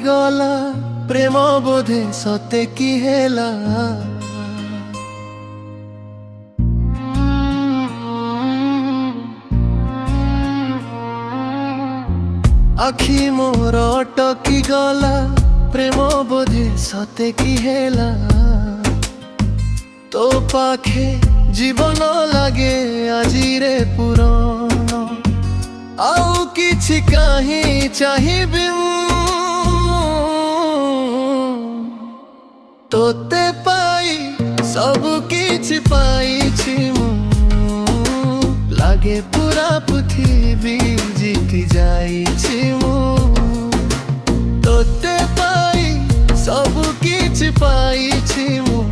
ଗଲା ପ୍ରେମ ବୋଧେ ସତେ କି ହେଲା। ଆଖି ମୋର ଅଟକି ଗଲା ପ୍ରେମ ବୋଧେ ସତେ କି ହେଲା। ତୋ ପାଖେ ଜୀବନ ଲାଗେ ଆଜିରେ ପୁରଣ, ଆଉ କିଛି କାହିଁ ଚାହିଁବି ତୋତେ ପାଇ ସବୁ କିଛି ପାଇଛି ମୁଁ। ଲାଗେ ପୁରା ପୃଥିବୀ ଜିତି ଯାଇଛି ମୁଁ। ତୋତେ ପାଇ ସବୁ କିଛି ପାଇଛି ମୁଁ।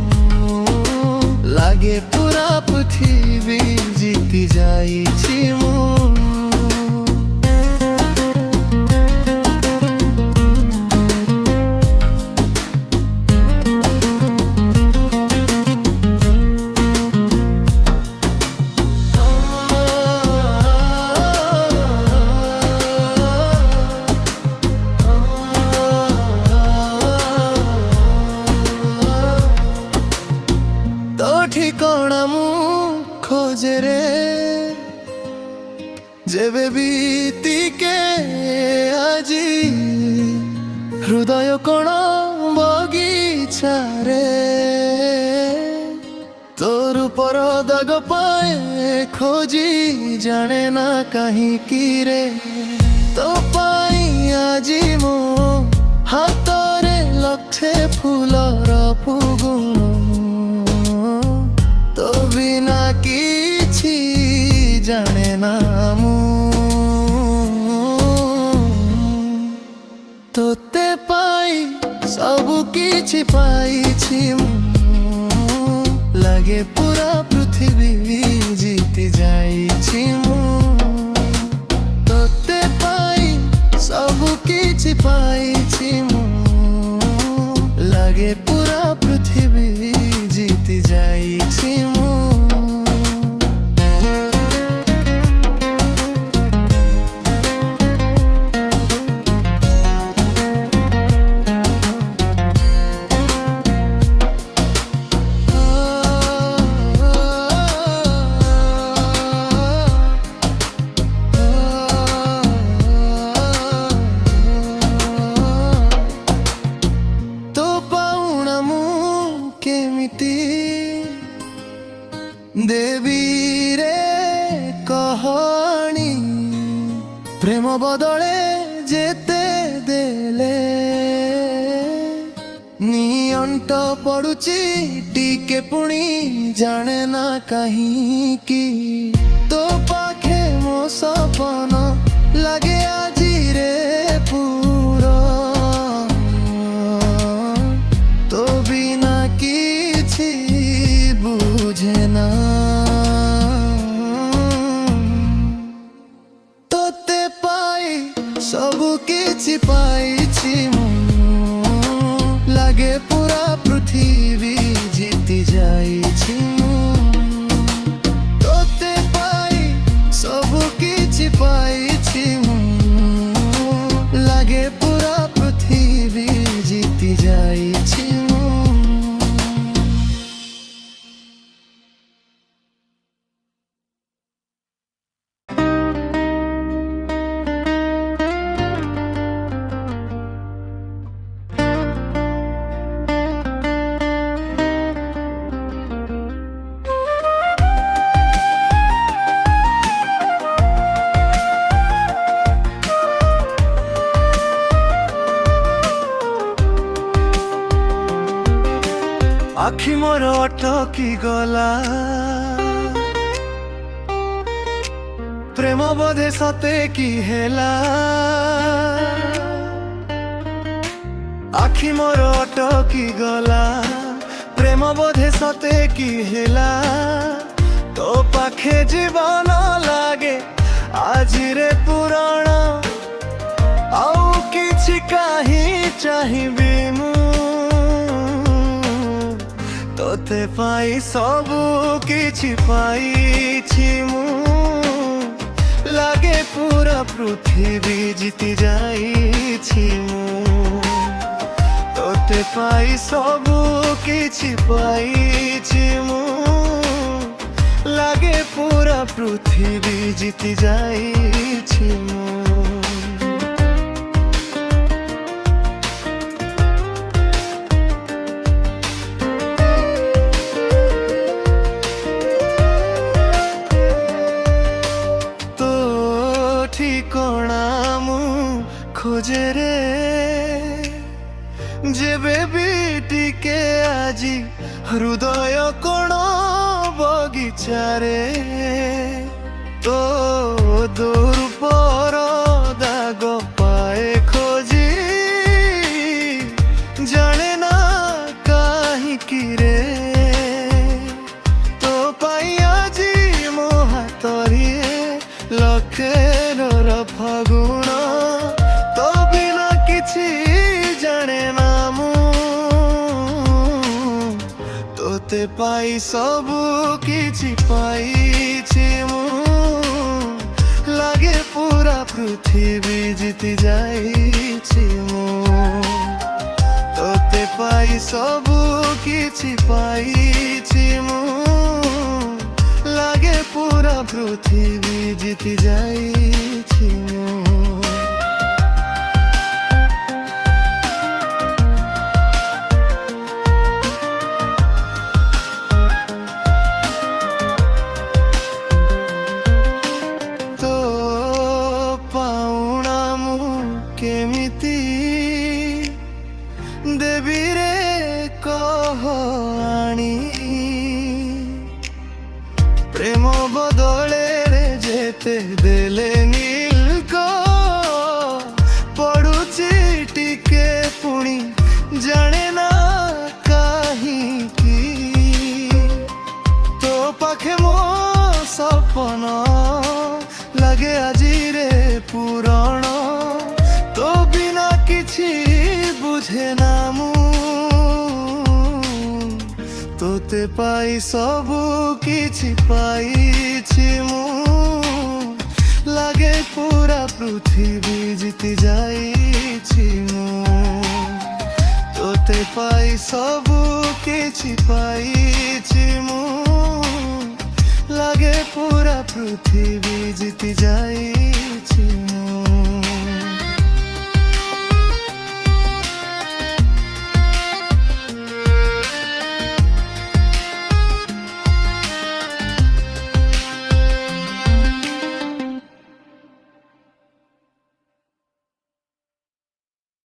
ଲାଗେ ପୁରା ପୃଥିବୀ ଜିତି ଯାଇଛି ମୁଁ। ଠିକଣା ମୁଁ ଖୋଜେ ରେ ଯେବେ ବିତିକେ ଆଜି ହୃଦୟ କୋଣ ବଗିଚାରେ। ତୋର ଉପର ଦାଗ ପାଏ ଖୋଜି ଜାଣେ ନା କାହିଁକି ରେ। ତୋ ପାଇଁ ଆଜି ମୋ ହାତରେ ଲକ୍ଷେ ଫୁଲର ଫୁଗୁଣ। তো বিনা କିଛି ଜାଣେ ନା ମୁଁ। ତୋତେ ପାଇ ସବୁ କିଛି ପାଇଛି ମୁଁ। ଲାଗେ ପୁରା ପୃଥିବୀ ଜିତି ଯାଇଛି ମୁଁ। ତୋତେ ପାଇ ସବୁ କିଛି ପାଇଛି ମୁଁ। ଲାଗେ ପୁରା ପୃଥିବୀ ଜିତି ଯାଇଛି ମୁଁ। ଦେବି ରେ କହାଣୀ ପ୍ରେମ ବଦଳେ ଯେତେ ଦେଲେ ନିଅଣ୍ଟ ପଡୁଛି ଟିକେ ପୁଣି ଜାଣେ ନା କାହିଁକି। ତୋ ପାଖେ ମୋ ସପନ ଲାଗେ ଆଜିରେ ପୁରା। ତୋ ବିନା କିଛି ବୁଝେ ନା। ତୋତେ ପାଇ ସବୁ କିଛି ପାଇଛି ମୁଁ। ଲାଗେ ପୁରା ପୃଥିବୀ ଜିତି ଯାଇଛି ମୁଁ। ତୋତେ ପାଇ ସବୁ କିଛି ପାଇଛି ମୁଁ। ଲାଗେ ପୁରା ପୃଥିବୀ ଜିତି ଯାଇଛି ମୁଁ। আখি মোর অটকি গলা প্রেম বোধে সতে কি হেলা। আখি মোর অটকি গলা প্রেম বোধে সতে কি হেলা। তো পাখে জীবন লাগে আজিরে পুরাণ, আউ কিছু কাহি চাহিবি মু। তোতে পাই ସବୁ କିଛି ପାଇଛି ମୁଁ। লাগে পুরা পৃথিবী জিতি ଯାଇଛି ମୁଁ ତୋତେ ପାଇ ସବୁ କିଛି ପାଇଛି ମୁଁ লাগে পুরা পৃথিবী জিতি ଯାଇଛି ମୁଁ ঠিকଣା ମୁଁ ଖୋଜେ ରେ ଯେବେ ବି ଟିକେ ଆଜି ହୃଦୟ କୋଣ ବଗିଚାରେ ତୋ ଦୂରୂପର ଦାଗ ପାଏ ଖୋଜି ଜାଣେ ନା କାହିଁକି ରେ ତୋ ପାଇଁ ଆଜି ମୋ ହାତରେ ଲକ୍ଷେର ଫଗୁଣ ତୋ ବିନା କିଛି ଜାଣେ ନା ମୁଁ ତୋତେ ପାଇ ସବୁ କିଛି ପାଇଛି ମୁଁ ଲାଗେ ପୁରା ପୃଥିବୀ ଜିତି ଯାଇଛି ମୁଁ ତୋତେ ପାଇ ସବୁ କିଛି ପାଇଛି ମୁଁ ଲାଗେ ପୁରା ପୃଥିବୀ ଜିତି ଯାଇଛି ମୁଁ ତୋ ପାଉଣା ମୁଁ କେମିତି ଦେବି ରେ କହ ଆଣି প্রেম বদলে যেতে দেলে নীলক পড়ুছি টিকে পুଣି জানে না কাহিঁকি তো পাখে মো সপন লাগে আজিরে পুরণ তো বিনা কিছু বুঝে না মু তোতে পাই ସବୁ କିଛି ପାଇଛି ମୁଁ ଲାଗେ ପୁରା ପୃଥିବୀ ଜିତି ଯାଇଛି ମୁଁ তোতে পাই ସବୁ କିଛି ପାଇଛି ମୁଁ ଲାଗେ ପୁରା ପୃଥିବୀ ଜିତି ଯାଇଛି ମୁଁ